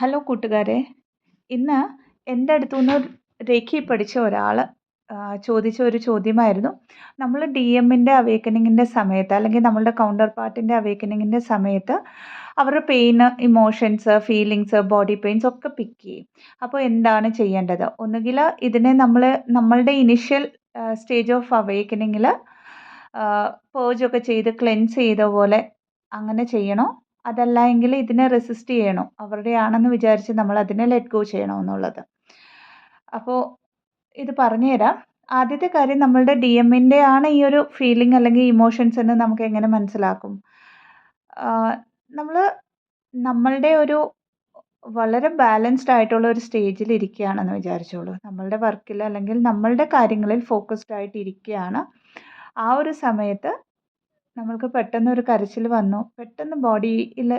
Hello കൂട്ടുകാരെ, ഇന്ന് എൻ്റെ അടുത്തുനിന്ന് രേഖി പഠിച്ച ഒരാൾ ചോദിച്ച ഒരു ചോദ്യമായിരുന്നു. നമ്മൾ ഡി എമ്മിൻ്റെ അവേക്കനിങ്ങിൻ്റെ സമയത്ത് അല്ലെങ്കിൽ നമ്മളുടെ കൗണ്ടർ പാർട്ടിൻ്റെ അവേക്കനിങ്ങിൻ്റെ സമയത്ത് അവരുടെ pain, emotions, feelings, body pains ഒക്കെ പിക്ക് ചെയ്യും. അപ്പോൾ എന്താണ് ചെയ്യേണ്ടത്? ഒന്നുകിൽ ഇതിനെ നമ്മളുടെ ഇനിഷ്യൽ സ്റ്റേജ് ഓഫ് അവേക്കനിങ്ങിൽ പേർജൊക്കെ ചെയ്ത് ക്ലെൻസ് ചെയ്ത പോലെ അങ്ങനെ ചെയ്യണോ? അതല്ല എങ്കിൽ ഇതിനെ റെസിസ്റ്റ് ചെയ്യണോ? അവരുടെയാണെന്ന് വിചാരിച്ച് നമ്മൾ അതിനെ ലെറ്റ് ഗോ ചെയ്യണോ എന്നുള്ളത്. അപ്പോൾ ഇത് പറഞ്ഞു തരാം. ആദ്യത്തെ കാര്യം, നമ്മളുടെ ഡി എമ്മിൻ്റെ ആണ് ഈ ഒരു ഫീലിംഗ് അല്ലെങ്കിൽ ഇമോഷൻസ് എന്ന് നമുക്ക് എങ്ങനെ മനസ്സിലാക്കും? നമ്മൾ നമ്മളുടെ ഒരു വളരെ ബാലൻസ്ഡ് ആയിട്ടുള്ള ഒരു സ്റ്റേജിൽ ഇരിക്കുകയാണെന്ന് വിചാരിച്ചോളൂ. നമ്മളുടെ വർക്കിൽ അല്ലെങ്കിൽ നമ്മളുടെ കാര്യങ്ങളിൽ ഫോക്കസ്ഡ് ആയിട്ട് ഇരിക്കുകയാണ്. ആ ഒരു സമയത്ത് നമ്മൾക്ക് പെട്ടെന്ന് ഒരു കരച്ചിൽ വന്നു, പെട്ടെന്ന് ബോഡിയിൽ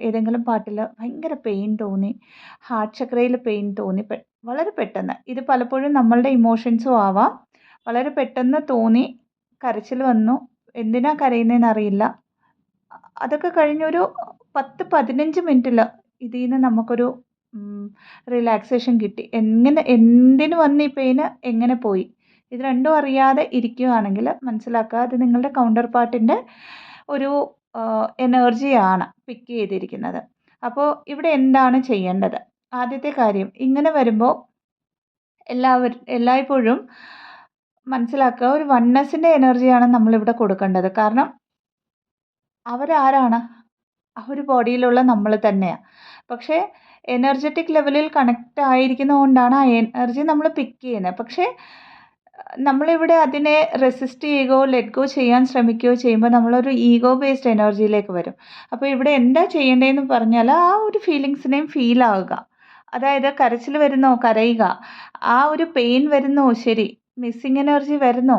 ഏതെങ്കിലും പാർട്ടിൽ ഭയങ്കര പെയിൻ തോന്നി, ഹാർട്ട് ചക്രയിൽ പെയിൻ തോന്നി, വളരെ പെട്ടെന്ന്. ഇത് പലപ്പോഴും നമ്മളുടെ ഇമോഷൻസും ആവാം. വളരെ പെട്ടെന്ന് തോന്നി, കരച്ചിൽ വന്നു, എന്തിനാ കരയുന്നതെന്ന് അറിയില്ല. അതൊക്കെ കഴിഞ്ഞൊരു 10-15 മിനിറ്റിൽ ഇതിൽ നിന്ന് നമുക്കൊരു റിലാക്സേഷൻ കിട്ടി. എന്തിന് വന്നു ഈ പെയിന്, എങ്ങനെ പോയി, ഇത് രണ്ടും അറിയാതെ ഇരിക്കുകയാണെങ്കിൽ മനസ്സിലാക്കുക അത് നിങ്ങളുടെ കൗണ്ടർ പാർട്ടിൻ്റെ ഒരു എനർജിയാണ് പിക്ക് ചെയ്തിരിക്കുന്നത്. അപ്പോൾ ഇവിടെ എന്താണ് ചെയ്യേണ്ടത്? ആദ്യത്തെ കാര്യം, ഇങ്ങനെ വരുമ്പോൾ എല്ലായ്പ്പോഴും മനസ്സിലാക്കുക ഒരു വൺനെസ്സിൻ്റെ എനർജിയാണ് നമ്മളിവിടെ കൊടുക്കേണ്ടത്. കാരണം അവരാരാണ്? അവർ ബോഡിയിലുള്ള നമ്മൾ തന്നെയാണ്. പക്ഷേ എനർജറ്റിക് ലെവലിൽ കണക്റ്റ് ആയിരിക്കുന്നതുകൊണ്ടാണ് ആ എനർജി നമ്മൾ പിക്ക് ചെയ്യുന്നത്. പക്ഷേ നമ്മളിവിടെ അതിനെ റെസിസ്റ്റ് ചെയ്യുകയോ ലെറ്റ് ഗോ ചെയ്യാൻ ശ്രമിക്കുകയോ ചെയ്യുമ്പോൾ നമ്മളൊരു ഈഗോ ബേസ്ഡ് എനർജിയിലേക്ക് വരും. അപ്പോൾ ഇവിടെ എന്താ ചെയ്യേണ്ടതെന്ന് പറഞ്ഞാൽ ആ ഒരു ഫീലിങ്സിനെയും ഫീൽ ആവുക. അതായത് കരച്ചിൽ വരുന്നോ, കരയുക. ആ ഒരു പെയിൻ വരുന്നോ, ശരി. മിസ്സിങ് എനർജി വരുന്നോ,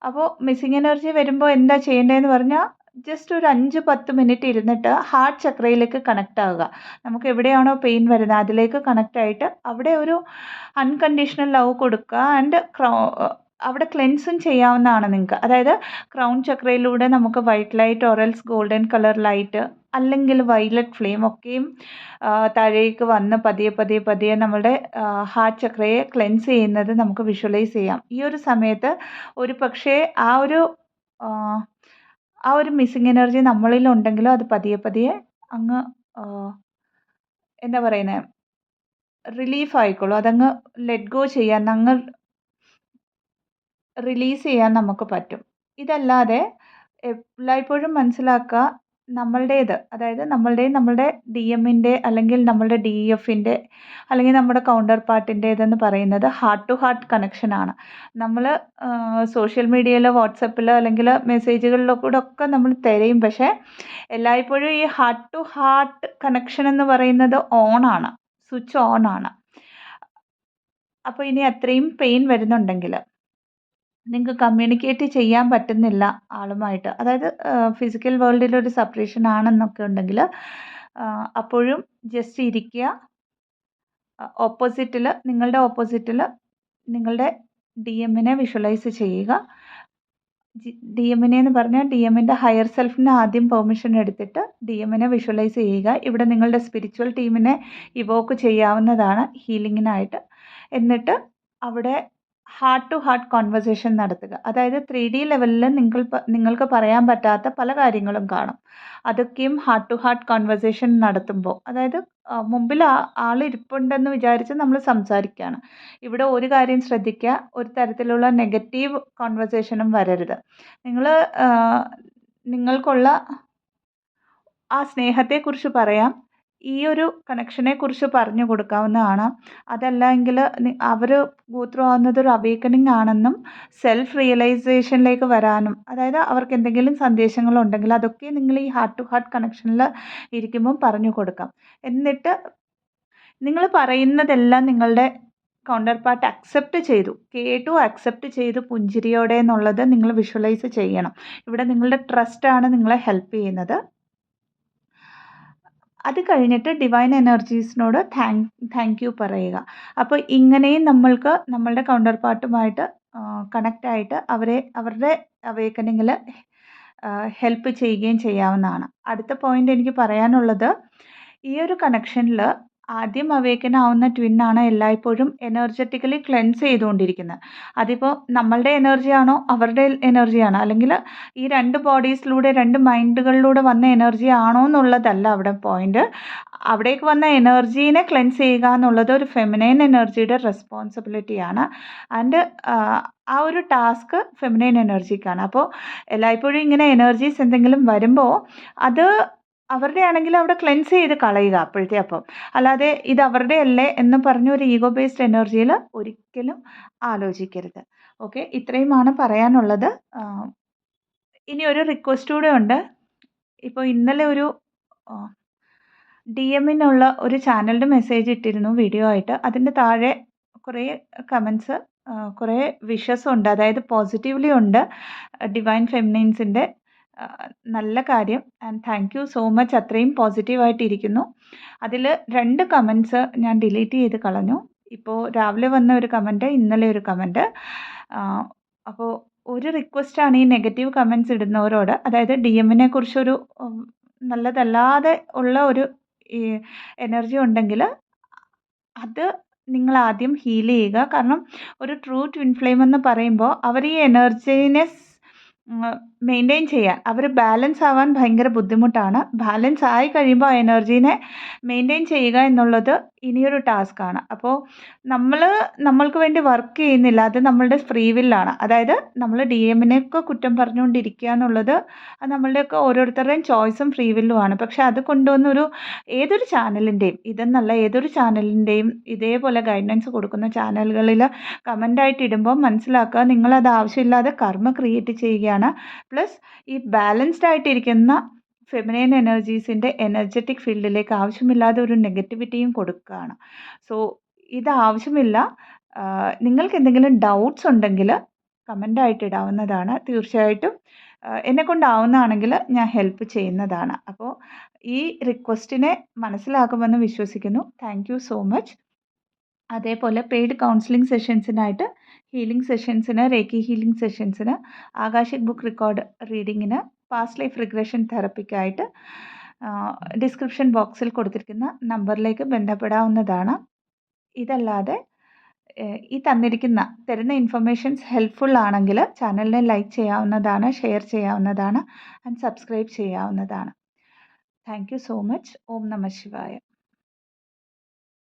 അപ്പോൾ മിസ്സിങ് എനർജി വരുമ്പോൾ എന്താ ചെയ്യേണ്ടതെന്ന് പറഞ്ഞാൽ ജസ്റ്റ് ഒരു 5-10 മിനിറ്റ് ഇരുന്നിട്ട് ഹാർട്ട് ചക്രയിലേക്ക് കണക്റ്റ് ആവുക. നമുക്ക് എവിടെയാണോ പെയിൻ വരുന്നത് അതിലേക്ക് കണക്റ്റ് ആയിട്ട് അവിടെ ഒരു അൺകണ്ടീഷണൽ ലവ് കൊടുക്കുക. ആൻഡ് അവിടെ ക്ലെൻസും ചെയ്യാവുന്നതാണ് നിങ്ങൾക്ക്. അതായത് ക്രൗൺ ചക്രയിലൂടെ നമുക്ക് white light ഓറൽസ് golden colour light അല്ലെങ്കിൽ വയലറ്റ് ഫ്ലെയിം ഒക്കെയും താഴേക്ക് വന്ന് പതിയെ പതിയെ പതിയെ നമ്മളുടെ ഹാർട്ട് ചക്രയെ ക്ലെൻസ് ചെയ്യുന്നത് നമുക്ക് വിഷ്വലൈസ് ചെയ്യാം. ഈ ഒരു സമയത്ത് ഒരു പക്ഷേ ആ ഒരു മിസ്സിങ് എനർജി നമ്മളിലുണ്ടെങ്കിലോ അത് പതിയെ പതിയെ അങ്ങ് എന്താ പറയുന്നത്, റിലീഫ് ആയിക്കോളും. അതങ്ങ് ലെറ്റ് ഗോ ചെയ്യാൻ, അങ്ങ് റിലീസ് ചെയ്യാൻ നമുക്ക് പറ്റും. ഇതല്ലാതെ എല്ലായ്പ്പോഴും മനസ്സിലാക്കുക, അതായത് നമ്മളുടെ ഡി എമ്മിൻ്റെ അല്ലെങ്കിൽ നമ്മളുടെ ഡി എഫിൻ്റെ അല്ലെങ്കിൽ നമ്മുടെ കൗണ്ടർ പാർട്ടിൻ്റേതെന്ന് പറയുന്നത് ഹാർട്ട് ടു ഹാർട്ട് കണക്ഷനാണ്. നമ്മൾ സോഷ്യൽ മീഡിയയിലോ വാട്സപ്പിലോ അല്ലെങ്കിൽ മെസ്സേജുകളിലോ കൂടെ ഒക്കെ നമ്മൾ തിരയും. പക്ഷേ എല്ലായ്പ്പോഴും ഈ ഹാർട്ട് ടു ഹാർട്ട് കണക്ഷൻ എന്ന് പറയുന്നത് ഓണാണ്, സ്വിച്ച് ഓണാണ്. അപ്പോൾ ഇനി അത്രയും പെയിൻ വരുന്നുണ്ടെങ്കിൽ, നിങ്ങൾക്ക് കമ്മ്യൂണിക്കേറ്റ് ചെയ്യാൻ പറ്റുന്നില്ല ആളുമായിട്ട്, അതായത് ഫിസിക്കൽ വേൾഡിലൊരു സെപ്പറേഷൻ ആണെന്നൊക്കെ ഉണ്ടെങ്കിൽ അപ്പോഴും ജസ്റ്റ് ഇരിക്കുക. നിങ്ങളുടെ ഓപ്പോസിറ്റിൽ നിങ്ങളുടെ ഡി എമ്മിനെ വിഷ്വലൈസ് ചെയ്യുക. ഡി എമ്മിനെ എന്ന് പറഞ്ഞാൽ ഡി എമ്മിൻ്റെ ഹയർ സെൽഫിന് ആദ്യം പെർമിഷൻ എടുത്തിട്ട് ഡി എമ്മിനെ വിഷ്വലൈസ് ചെയ്യുക. ഇവിടെ നിങ്ങളുടെ സ്പിരിച്വൽ ടീമിനെ ഇവോക്ക് ചെയ്യാവുന്നതാണ് ഹീലിങ്ങിനായിട്ട്. എന്നിട്ട് അവിടെ ഹാർട്ട് ടു ഹാർട്ട് കോൺവെർസേഷൻ നടത്തുക. അതായത് 3D ലെവലിൽ നിങ്ങൾക്ക് പറയാൻ പറ്റാത്ത പല കാര്യങ്ങളും കാണും. അതൊക്കെയും ഹാർട്ട് ടു ഹാർട്ട് കോൺവെർസേഷൻ നടത്തുമ്പോൾ, അതായത് മുമ്പിൽ ആളിരിപ്പുണ്ടെന്ന് വിചാരിച്ച് നമ്മൾ സംസാരിക്കുകയാണ്. ഇവിടെ ഒരു കാര്യം ശ്രദ്ധിക്കുക, ഒരു തരത്തിലുള്ള നെഗറ്റീവ് കോൺവെർസേഷനും വരരുത്. നിങ്ങൾക്കുള്ള ആ സ്നേഹത്തെക്കുറിച്ച് പറയാം, ഈ ഒരു കണക്ഷനെക്കുറിച്ച് പറഞ്ഞു കൊടുക്കാവുന്നതാണ്. അതല്ല എങ്കിൽ അവർ ഗോത്രൂ ആവുന്നത് ഒരു അവേക്കനിങ് ആണെന്നും സെൽഫ് റിയലൈസേഷനിലേക്ക് വരാനും, അതായത് അവർക്ക് എന്തെങ്കിലും സന്ദേശങ്ങളുണ്ടെങ്കിൽ അതൊക്കെ നിങ്ങൾ ഈ ഹാർട്ട് ടു ഹാർട്ട് കണക്ഷനിൽ ഇരിക്കുമ്പം പറഞ്ഞു കൊടുക്കാം. എന്നിട്ട് നിങ്ങൾ പറയുന്നതെല്ലാം നിങ്ങളുടെ കൗണ്ടർ പാർട്ട് കേട്ടു അക്സെപ്റ്റ് ചെയ്തു പുഞ്ചിരിയോടെ എന്നുള്ളത് നിങ്ങൾ വിഷ്വലൈസ് ചെയ്യണം. ഇവിടെ നിങ്ങളുടെ ട്രസ്റ്റാണ് നിങ്ങളെ ഹെൽപ്പ് ചെയ്യുന്നത്. അത് കഴിഞ്ഞിട്ട് ഡിവൈൻ എനർജീസിനോട് താങ്ക് യു പറയുക. അപ്പോൾ ഇങ്ങനെയും നമ്മൾക്ക് നമ്മളുടെ കൗണ്ടർ പാർട്ടുമായിട്ട് കണക്റ്റ് ആയിട്ട് അവരുടെ അവേക്കനിങ്ങിൽ ഹെൽപ്പ് ചെയ്യുകയും ചെയ്യാവുന്നതാണ്. അടുത്ത പോയിന്റ് എനിക്ക് പറയാനുള്ളത്, ഈ ഒരു കണക്ഷനിൽ ആദ്യം അവേക്കൻ ആവുന്ന ട്വിന്നാണ് എല്ലായ്പ്പോഴും എനർജറ്റിക്കലി ക്ലെൻസ് ചെയ്തുകൊണ്ടിരിക്കുന്നത്. അതിപ്പോൾ നമ്മളുടെ എനർജിയാണോ അവരുടെ എനർജിയാണോ, അല്ലെങ്കിൽ ഈ രണ്ട് ബോഡീസിലൂടെ രണ്ട് മൈൻഡുകളിലൂടെ വന്ന എനർജി ആണോ എന്നുള്ളതല്ല അവിടെ പോയിന്റ്. അവിടേക്ക് വന്ന എനർജീനെ ക്ലെൻസ് ചെയ്യുക എന്നുള്ളത് ഒരു ഫെമിനൈൻ എനർജിയുടെ റെസ്പോൺസിബിലിറ്റിയാണ്. ആൻഡ് ആ ഒരു ടാസ്ക് ഫെമിനൈൻ എനർജിക്കാണ്. അപ്പോൾ എല്ലായ്പ്പോഴും ഇങ്ങനെ എനർജീസ് എന്തെങ്കിലും വരുമ്പോൾ അത് അവരുടെ ആണെങ്കിൽ അവിടെ ക്ലെൻസ് ചെയ്ത് കളയുക അപ്പോഴത്തെ അപ്പം. അല്ലാതെ ഇത് അവരുടെ അല്ലേ എന്ന് പറഞ്ഞ ഒരു ഈഗോ ബേസ്ഡ് എനർജിയിൽ ഒരിക്കലും ആലോചിക്കരുത്. ഓക്കെ, ഇത്രയുമാണ് പറയാനുള്ളത്. ഇനി ഒരു റിക്വസ്റ്റ് കൂടെ ഉണ്ട്. ഇപ്പോൾ ഇന്നലെ ഒരു DM-നുള്ള ഒരു ചാനലിൻ്റെ മെസ്സേജ് ഇട്ടിരുന്നു വീഡിയോ ആയിട്ട്. അതിൻ്റെ താഴെ കുറേ കമൻസ്, കുറേ വിഷസ് ഉണ്ട്. അതായത് പോസിറ്റീവ്ലി ഉണ്ട്. ഡിവൈൻ ഫെമിനൈൻസിൻ്റെ നല്ല കാര്യം and thank you so much. അത്രയും പോസിറ്റീവായിട്ടിരിക്കുന്നു. അതിൽ 2 കമൻസ് ഞാൻ ഡിലീറ്റ് ചെയ്ത് കളഞ്ഞു. ഇപ്പോൾ രാവിലെ വന്ന ഒരു കമൻറ്റ്, ഇന്നലെ ഒരു കമൻറ്റ്. അപ്പോൾ ഒരു റിക്വസ്റ്റാണ് ഈ നെഗറ്റീവ് കമൻസ് ഇടുന്നവരോട്. അതായത് DM-നെ കുറിച്ചൊരു നല്ലതല്ലാതെ ഉള്ള ഒരു ഈ എനർജി ഉണ്ടെങ്കിൽ അത് നിങ്ങൾ ആദ്യം ഹീൽ ചെയ്യുക. കാരണം ഒരു ട്രൂ ട്വിൻ ഫ്ലെയിം എന്ന് പറയുമ്പോൾ അവർ ഈ എനർജീനെ മെയിൻറ്റെയിൻ ചെയ്യാൻ, അവർ ബാലൻസ് ആവാൻ ഭയങ്കര ബുദ്ധിമുട്ടാണ്. ബാലൻസ് ആയി കഴിയുമ്പോൾ ആ എനർജീനെ മെയിൻറ്റെയിൻ ചെയ്യുക എന്നുള്ളത് ഇനിയൊരു ടാസ്ക്കാണ്. അപ്പോൾ നമ്മൾക്ക് വേണ്ടി വർക്ക് ചെയ്യുന്നില്ല, അത് നമ്മളുടെ ഫ്രീ വില്ലാണ്. അതായത് നമ്മൾ DM-നെയൊക്കെ കുറ്റം പറഞ്ഞുകൊണ്ടിരിക്കുക എന്നുള്ളത് അത് നമ്മളുടെയൊക്കെ ഓരോരുത്തരുടെയും ചോയ്സും ഫ്രീ വില്ലുമാണ്. പക്ഷെ അത് കൊണ്ടുവന്നൊരു ഏതൊരു ചാനലിൻ്റെയും, ഇതെന്നല്ല ഏതൊരു ചാനലിൻ്റെയും ഇതേപോലെ ഗൈഡൻസ് കൊടുക്കുന്ന ചാനലുകളിൽ കമൻ്റായിട്ട് ഇടുമ്പോൾ മനസ്സിലാക്കുക, നിങ്ങളത് ആവശ്യമില്ലാതെ കർമ്മ ക്രിയേറ്റ് ചെയ്യുകയാണ്. പ്ലസ് ഈ ബാലൻസ്ഡ് ആയിട്ടിരിക്കുന്ന ഫെമിനൈൻ എനർജീസിൻ്റെ എനർജറ്റിക് ഫീൽഡിലേക്ക് ആവശ്യമില്ലാതെ ഒരു നെഗറ്റിവിറ്റിയും കൊടുക്കുകയാണ്. സോ ഇത് ആവശ്യമില്ല. നിങ്ങൾക്ക് എന്തെങ്കിലും ഡൗട്ട്സ് ഉണ്ടെങ്കിൽ കമൻ്റായിട്ട് ഇടാവുന്നതാണ്. തീർച്ചയായിട്ടും എന്നെക്കൊണ്ടാവുന്നതാണെങ്കിൽ ഞാൻ ഹെൽപ്പ് ചെയ്യുന്നതാണ്. അപ്പോൾ ഈ റിക്വസ്റ്റിനെ മനസ്സിലാക്കുമെന്ന് വിശ്വസിക്കുന്നു. Thank you so much. അതേപോലെ പെയ്ഡ് കൗൺസിലിംഗ് സെഷൻസിനായിട്ട്, ഹീലിംഗ് സെഷൻസിന്, റേക്കി ഹീലിംഗ് സെഷൻസിന്, ആകാശിക് ബുക്ക് റെക്കോർഡ് റീഡിങ്ങിന്, പാസ്റ്റ് ലൈഫ് റിഗ്രഷൻ തെറപ്പിക്കായിട്ട് ഡിസ്ക്രിപ്ഷൻ ബോക്സിൽ കൊടുത്തിരിക്കുന്ന നമ്പറിലേക്ക് ബന്ധപ്പെടാവുന്നതാണ്. ഇതല്ലാതെ ഈ തരുന്ന ഇൻഫർമേഷൻസ് ഹെൽപ്ഫുൾ ആണെങ്കിൽ ചാനലിനെ ലൈക്ക് ചെയ്യാവുന്നതാണ്, ഷെയർ ചെയ്യാവുന്നതാണ് ആൻഡ് സബ്സ്ക്രൈബ് ചെയ്യാവുന്നതാണ്. Thank you so much. ഓം നമഃ ശിവായ.